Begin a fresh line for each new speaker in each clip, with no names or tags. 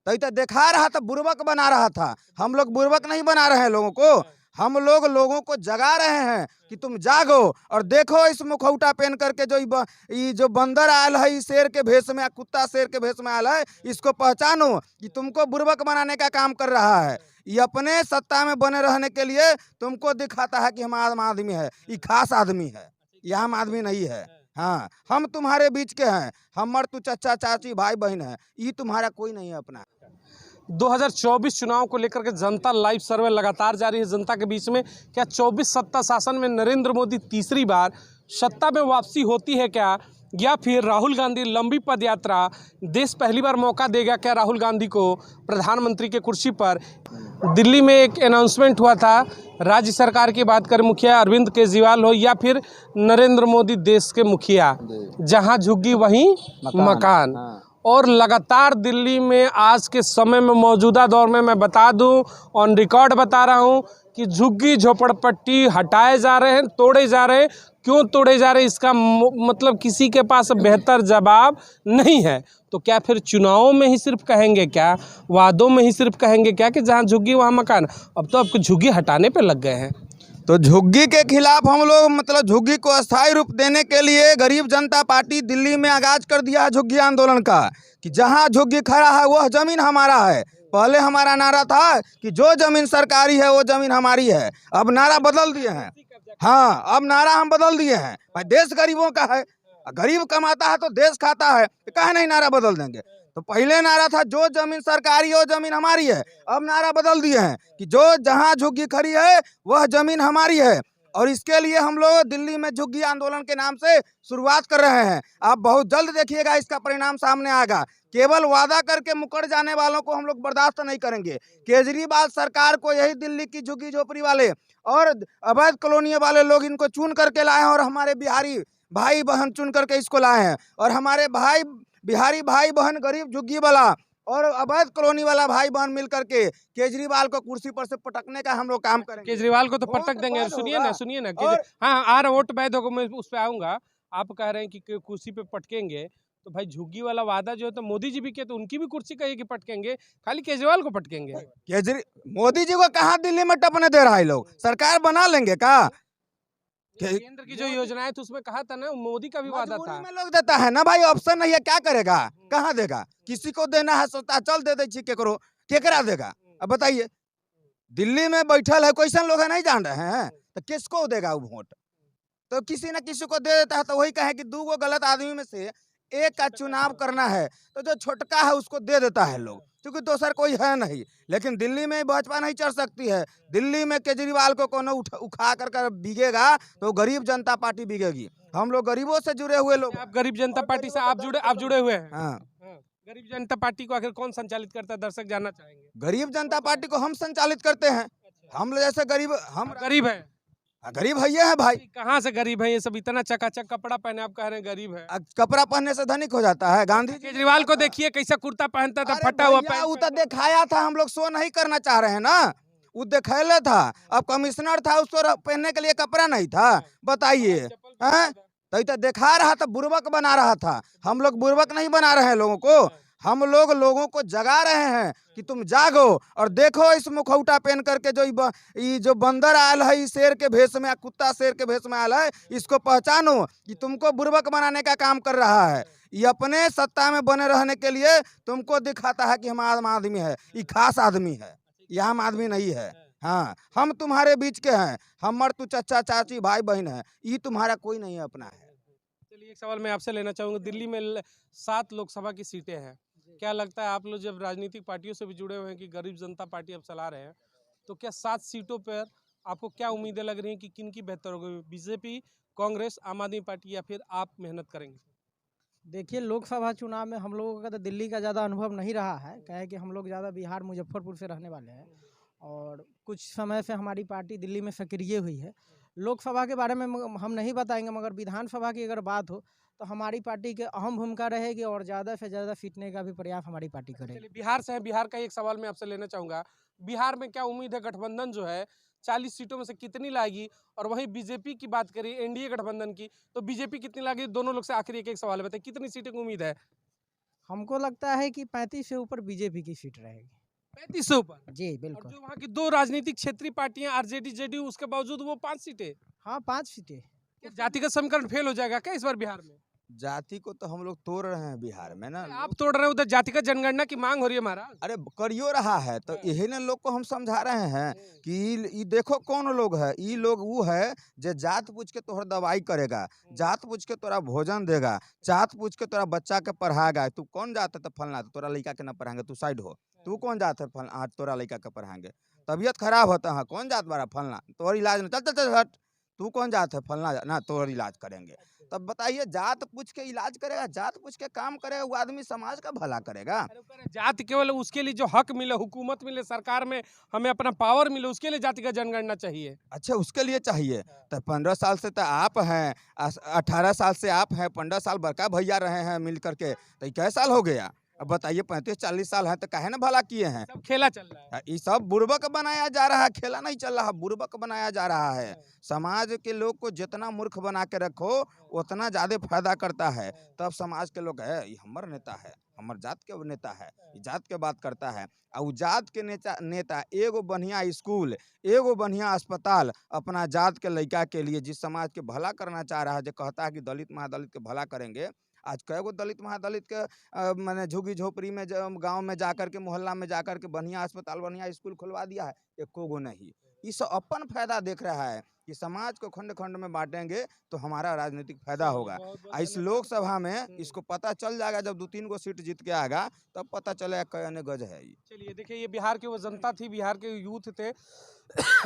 तो दिखा रहा था, बुर्बक बना रहा था। हम लोग बुर्बक नहीं बना रहे हैं लोगों को, हम लोग लोगों को जगा रहे हैं कि तुम जागो और देखो इस मुखौटा पहन करके जो बंदर आयल है, इस शेर के भेष में, कुत्ता शेर के भेष में आयल है, इसको पहचानो कि तुमको बुर्बक बनाने का काम कर रहा है। ये अपने सत्ता में बने रहने के लिए तुमको दिखाता है कि हम आम आदमी है, ये खास आदमी है, ये आम आदमी नहीं है। हाँ, हम तुम्हारे बीच के हैं, हमर तू चचा चाची भाई बहन है, ये तुम्हारा कोई नहीं है अपना।
2024 चुनाव को लेकर के जनता लाइव सर्वे लगातार जारी है जनता के बीच में। क्या 24 सत्ता शासन में नरेंद्र मोदी तीसरी बार सत्ता में वापसी होती है क्या, या फिर राहुल गांधी लंबी पदयात्रा, देश पहली बार मौका देगा क्या राहुल गांधी को प्रधानमंत्री के कुर्सी पर। दिल्ली में एक अनाउंसमेंट हुआ था, राज्य सरकार की बात करें, मुखिया अरविंद केजरीवाल हो या फिर नरेंद्र मोदी देश के मुखिया, जहां झुग्गी वहीं मकान। और लगातार दिल्ली में आज के समय में मौजूदा दौर में मैं बता दूं, ऑन रिकॉर्ड बता रहा हूं कि झुग्गी झोपड़पट्टी हटाए जा रहे हैं, तोड़े जा रहे हैं। क्यों तोड़े जा रहे हैं, इसका मतलब किसी के पास बेहतर जवाब नहीं है। तो क्या फिर चुनावों में ही सिर्फ कहेंगे क्या, वादों में ही सिर्फ कहेंगे क्या कि जहां झुग्गी वहां मकान। अब तो आपको झुग्गी हटाने पे लग गए हैं।
तो झुग्गी के खिलाफ हम लोग मतलब झुग्गी को अस्थायी रूप देने के लिए गरीब जनता पार्टी दिल्ली में आगाज कर दिया है झुग्गी आंदोलन का, कि जहां झुग्गी खड़ा है वह जमीन हमारा है। पहले हमारा नारा था कि जो जमीन सरकारी है वो जमीन हमारी है, अब नारा बदल दिए हैं। हाँ, अब नारा हम बदल दिए हैं, भाई देश गरीबों का है, गरीब कमाता है तो देश खाता है, काहे नहीं नारा बदल देंगे। तो पहले नारा था जो जमीन सरकारी हो जमीन हमारी है, अब नारा बदल दिए हैं कि जो जहां झुग्गी खड़ी है वह जमीन हमारी है। और इसके लिए हम लोग दिल्ली में झुग्गी आंदोलन के नाम से शुरुआत कर रहे हैं। आप बहुत जल्द देखिएगा इसका परिणाम सामने आएगा। केवल वादा करके मुकर जाने वालों को हम लोग बर्दाश्त नहीं करेंगे। केजरीवाल सरकार को यही दिल्ली की झुग्गी झोपड़ी वाले और अवैध कॉलोनी वाले लोग इनको चुन करके लाए हैं, और हमारे बिहारी भाई बहन चुन करके इसको लाए हैं। और हमारे बिहारी भाई बहन गरीब झुग्गी वाला और अवैध कॉलोनी वाला भाई बहन मिल करके केजरीवाल को कुर्सी पर से पटकने का हम लोग काम करेंगे।
केजरीवाल को तो पटक देंगे। सुनिए ना हाँ, आ रहा वोट बैद होगा, मैं उस पर आऊंगा। आप कह रहे हैं कि कुर्सी पे पटकेंगे, तो भाई झुग्गी वाला वादा जो है तो मोदी जी भी किए, तो उनकी भी कुर्सी कहिए कि पटकेंगे, खाली केजरीवाल को पटकेंगे।
मोदी जी को कहाँ दिल्ली में टपने दे रहा है, लोग सरकार बना लेंगे का।
केंद्र की जो योजनाएं थी उसमें कहा था ना, मोदी का भी वादा था।
में लोग देता है ना भाई, ऑप्शन नहीं है, क्या करेगा, कहाँ देगा। किसी को देना है सोचता चल दे दे, केकरो केकरा देगा। अब बताइए, दिल्ली में बैठल है कैसे लोग है नहीं जान रहे हैं, तो किसको देगा वो वोट। तो किसी न किसी को दे देता है, तो वही कहे कि दो गो गलत आदमी में से एक का चुनाव करना है, तो जो छोटका है उसको दे देता है लोग, क्योंकि दोसर कोई है नहीं। लेकिन दिल्ली में भाजपा नहीं चढ़ सकती है। दिल्ली में केजरीवाल को कोनो उठा कर बिगेगा तो गरीब जनता पार्टी बिगेगी। हम लोग गरीबों से जुड़े हुए लोग।
आप गरीब जनता पार्टी से आप जुड़े हुए हैं।
हाँ,
गरीब जनता पार्टी को आखिर कौन संचालित करता है, दर्शक जानना चाहेंगे।
गरीब जनता पार्टी को हम संचालित करते हैं। हम जैसे गरीब, हम
गरीब है,
गरीब है भाई।
कहाँ से गरीब है, ये सब इतना चकाचक कपड़ा पहने, आप कह रहे हैं गरीब है।
कपड़ा पहनने से धनिक हो जाता है। गांधी
केजरीवाल को देखिए कैसा कुर्ता पहनता था, फटा हुआ पैंट।
वो तो दिखाया था, हम लोग शो नहीं करना चाह रहे हैं ना, वो दिखाया था। अब कमिश्नर था, उसको पहनने के लिए कपड़ा नहीं था, बताइए। तो दिखा रहा था, बुर्बक बना रहा था। हम लोग बुर्बक नहीं बना रहे हैं लोगों को, हम लोग लोगों को जगा रहे हैं कि तुम जागो और देखो इस मुखौटा पहन करके जो बंदर आयल है, इस शेर के भेष में, कुत्ता शेर के भेष में आयल है, इसको पहचानो कि तुमको बुर्बक बनाने का काम कर रहा है। ये अपने सत्ता में बने रहने के लिए तुमको दिखाता है कि हम आम आदमी है, ये खास आदमी है, ये आम आदमी नहीं है। हाँ, हम तुम्हारे बीच के हैं, हमर तू चचा चाची भाई बहन है, ये तुम्हारा कोई नहीं है अपना है।
चलिए, एक सवाल मैं आपसे लेना चाहूँगा। दिल्ली में 7 लोकसभा की सीटें हैं। क्या लगता है, आप लोग जब राजनीतिक पार्टियों से भी जुड़े हुए हैं कि गरीब जनता पार्टी अब चला रहे हैं, तो क्या 7 सीटों पर आपको क्या उम्मीदें लग रही हैं कि किन की बेहतर होगी, बीजेपी, कांग्रेस, आम आदमी पार्टी, या फिर आप मेहनत करेंगे?
देखिए, लोकसभा चुनाव में हम लोगों का तो दिल्ली का ज़्यादा अनुभव नहीं रहा है, क्या है कि हम लोग ज़्यादा बिहार मुजफ्फरपुर से रहने वाले हैं, और कुछ समय से हमारी पार्टी दिल्ली में सक्रिय हुई है। लोकसभा के बारे में हम नहीं बताएंगे, मगर विधानसभा की अगर बात हो तो हमारी पार्टी की अहम भूमिका रहेगी, और ज़्यादा से ज़्यादा सीटने का भी प्रयास हमारी पार्टी करेगी।
बिहार से है, बिहार का एक सवाल मैं आपसे लेना चाहूँगा। बिहार में क्या उम्मीद है, गठबंधन जो है 40 सीटों में से कितनी लाएगी, और वहीं बीजेपी की बात करें, एनडीए गठबंधन की, तो बीजेपी कितनी लाएगी? दोनों लोग से आखिर एक सवाल बताए, कितनी सीटें की उम्मीद है?
हमको लगता है कि 35 से ऊपर बीजेपी की सीट रहेगी।
35 से ऊपर।
जी
और
बिल्कुल।
जो वहाँ की 2 राजनीतिक क्षेत्रीय पार्टियां आरजेडी जेडीयू, उसके बावजूद वो 5 सीटें।
हाँ 5 सीटें।
क्या जातिगत समीकरण फेल हो जाएगा क्या इस बार बिहार में?
जाति को तो हम लोग तोड़ रहे हैं बिहार में ना।
अरे आप तोड़ रहे हो, उधर जातिगत जनगणना की मांग हो रही है महाराज।
अरे करियो रहा है तो
हाँ।
यही ना लोग को हम समझा रहे हैं कि ई देखो कौन लोग है, ई लोग वो है जो जात पूछ के तोहर दवाई करेगा, जात पूछ के तोरा भोजन देगा, जात पूछ के तोरा बच्चा के पढ़ाएगा। तू कौन जात है तो फलना, तो तोरा लड़का के ना पढ़ाएंगे, तू साइड हो। तू कौन जात है फल, आज तोरा लड़का के पढ़ाएंगे। तबीयत खराब होता है, कौन जात बारा फलना, तोहर इलाज ना, चल चल चल हट। तू कौन जात है फलना ना, तोहर इलाज करेंगे। तब बताइए, जात पूछ के इलाज करेगा, जात पूछ के काम करेगा, वो आदमी समाज का भला करेगा।
अरे वो कह रहे जात केवल उसके लिए जो हक मिले, हुकूमत मिले, सरकार में हमें अपना पावर मिले, उसके लिए जातिगत जनगणना चाहिए।
अच्छा उसके लिए चाहिए तो 15 साल से तो आप हैं, 18 साल से आप हैं, 15 साल बड़का भैया रहे हैं मिल करके, तो कै साल हो गया। अब बताइए 35-40 साल है तो काहे ना भला किए हैं।
सब खेला चल रहा है।
ये सब बुड़बक बनाया जा रहा है, खेला नहीं चल रहा, बुड़बक बनाया जा रहा है। समाज के लोग को जितना मूर्ख बना के रखो उतना ज्यादा फायदा करता है। तब समाज के लोग है ये हमर नेता है, हमर जात के नेता है, ये जात के बात करता है। और जात के नेता एगो बढ़िया स्कूल, एगो बढ़िया अस्पताल अपना जात के लड़का के लिए, जिस समाज के भला करना चाह रहा है, जो कहता है कि दलित महादलित के भला करेंगे। आज कई गो दलित महादलित के मैंने झुग्गी झोपड़ी में गांव में जाकर के, मोहल्ला में जाकर के बढ़िया अस्पताल बढ़िया स्कूल खुलवा दिया है, एको गो नहीं। इस अपन फायदा देख रहा है कि समाज को खंड खंड में बांटेंगे तो हमारा राजनीतिक फायदा होगा। इस लोकसभा में इसको पता चल जाएगा, जब 2-3 गो सीट जीत के आएगा तब पता चलेगा कौन गज है ये।
चलिए देखिए, ये बिहार की वो जनता थी, बिहार के यूथ थे।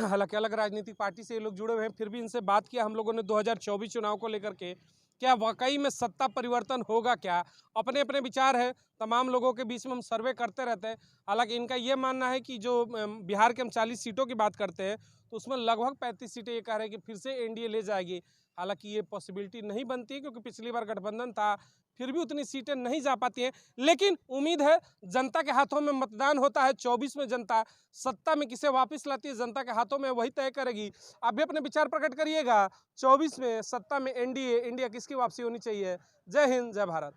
हालांकि अलग राजनीतिक पार्टी से ये लोग जुड़े हुए हैं, फिर भी इनसे बात किया हम लोगों ने 2024 चुनाव को लेकर के, क्या वाकई में सत्ता परिवर्तन होगा क्या। अपने अपने विचार है, तमाम लोगों के बीच में हम सर्वे करते रहते हैं। हालांकि इनका ये मानना है कि जो बिहार के हम 40 सीटों की बात करते हैं तो उसमें लगभग 35 सीटें ये कह रहे हैं कि फिर से एनडीए ले जाएगी। हालांकि ये पॉसिबिलिटी नहीं बनती है, क्योंकि पिछली बार गठबंधन था, फिर भी उतनी सीटें नहीं जा पाती हैं। लेकिन उम्मीद है, जनता के हाथों में मतदान होता है। 24 में जनता सत्ता में किसे वापस लाती है, जनता के हाथों में वही तय करेगी। आप भी अपने विचार प्रकट करिएगा। 24 में सत्ता में एनडीए, इंडिया किसकी वापसी होनी चाहिए। जय हिंद, जय भारत।